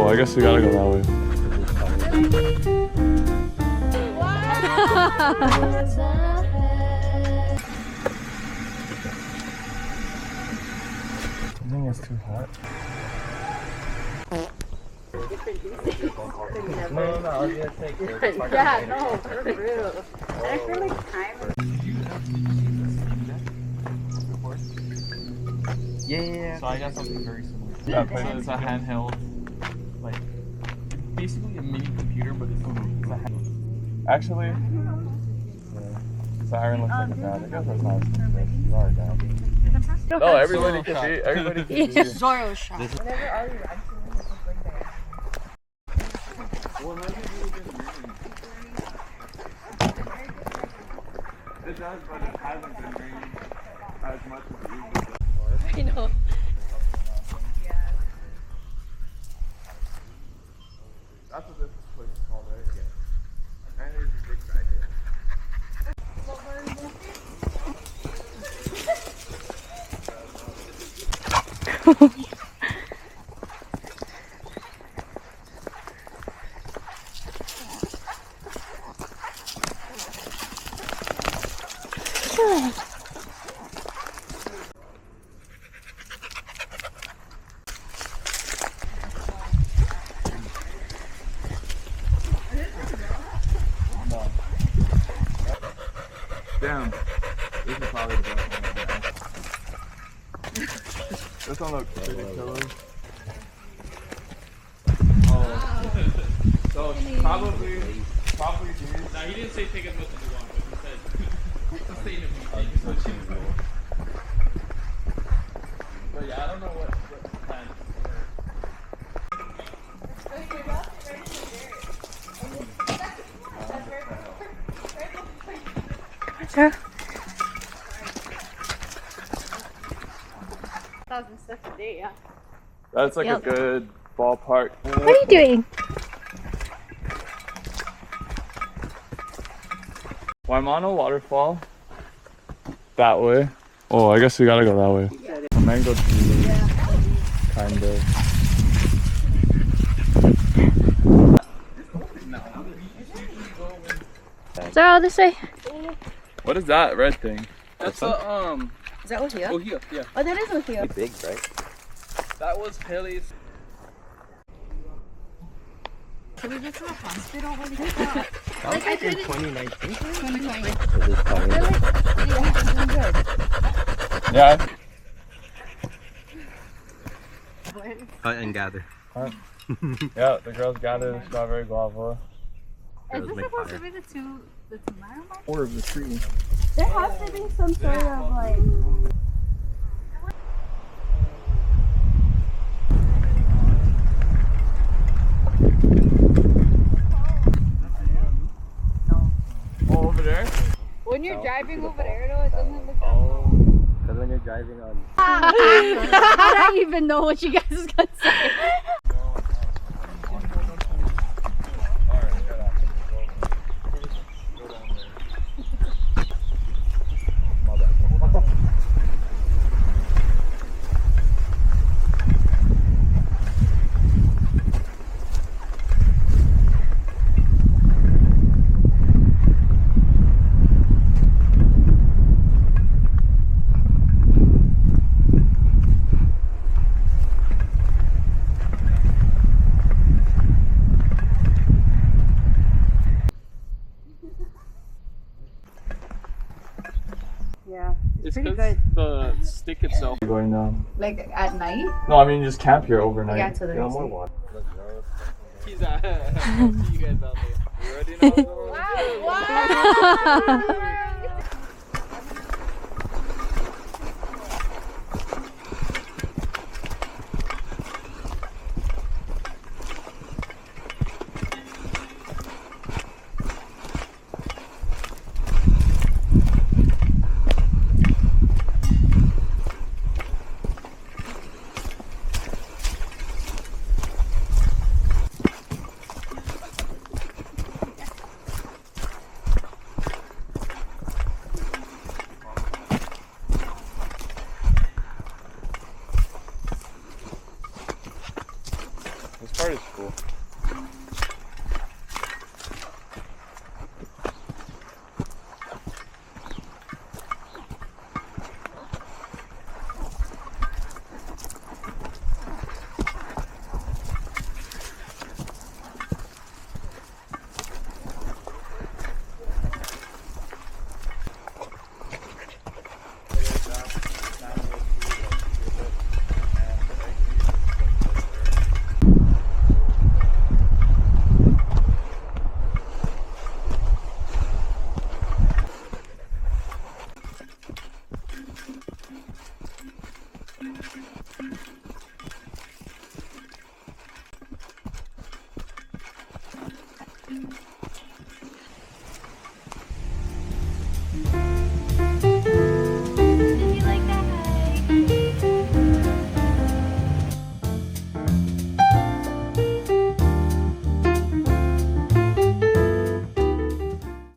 Oh, I guess we gotta go that way. I think it's too hot. No, I was gonna take it. Yeah, no, for real. I feel like time. Yeah. So I got something very similar. Yeah, So it's a handheld, like basically a mini computer, but it's a handheld. Actually, Siren looks like a dad. I guess that's not as good. You are a dad. No, everybody can see. Everybody can see. Zoro shot. Whenever are you It does, but it hasn't been raining as much as it usually does. I know. That's what this place is called, right? Yeah. And there's a big guy here. Damn. This is probably the best one. This one looks pretty killer. Oh. So probably dude. Now he didn't say take as much as you want, but he said sustainably take as much as you want. But yeah, I don't know what plan. Sure. 1,000 steps a day, yeah. That's like a good ballpark. What are you doing? Waimano waterfall. That way. Oh, I guess we gotta go that way. A mango tree. Kind of. Zoro, this way. What is that red thing? That's Is that Ohio? Oh here, yeah. Oh, that is Ohio. Big, right? That was Haley's. Can we get to the hospital? Holy crap. That was like in 2019. 2020. So this probably Really? Yeah, I'm doing good. Yeah. cut and gather. Yeah, the girls gathered the strawberry guava. Is this supposed to be the two mile mark? Or of the tree. There has to be some sort of like. Oh, over there? When you're driving over there, though, it doesn't look that. Oh. Because when you're driving on. I don't even know what you guys is gonna say. Yeah, It's pretty because good. the stick itself. You're going down. Like at night? No, I mean just camp here overnight. Yeah, so there's More water. He's out. I'll see you guys out there. You ready now?